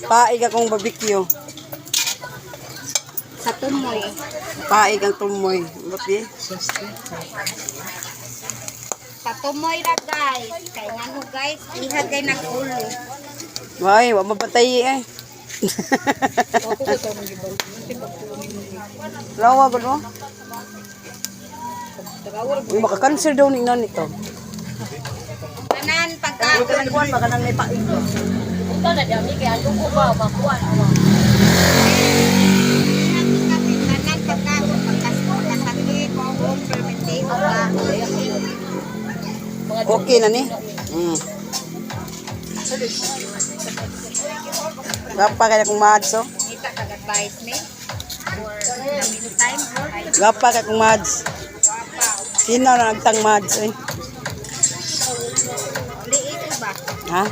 Paig akong barbecue. Sa tumoy. Paig ang tumoy. Buti. Sa tumoy ra guys. Kaya nga no guys, ihagay nag-ulo. Why, wa mapatay eh. Lawa ba no? Uy, maka-cancer daw ni nan ito. Kanan pagka. Ito lang kuwan, baka nang may paig. Ito na dami kaya ano ko ba makuha. Kanan pagka. Pagkasakit. Kung fermentation ba. Okay na ni. Gapa kaya kong mads oh. Kita kag-advise me. For the meantime. Gapa kaya kong mads. Sino na nagtang mads eh? Liit ba? Ha?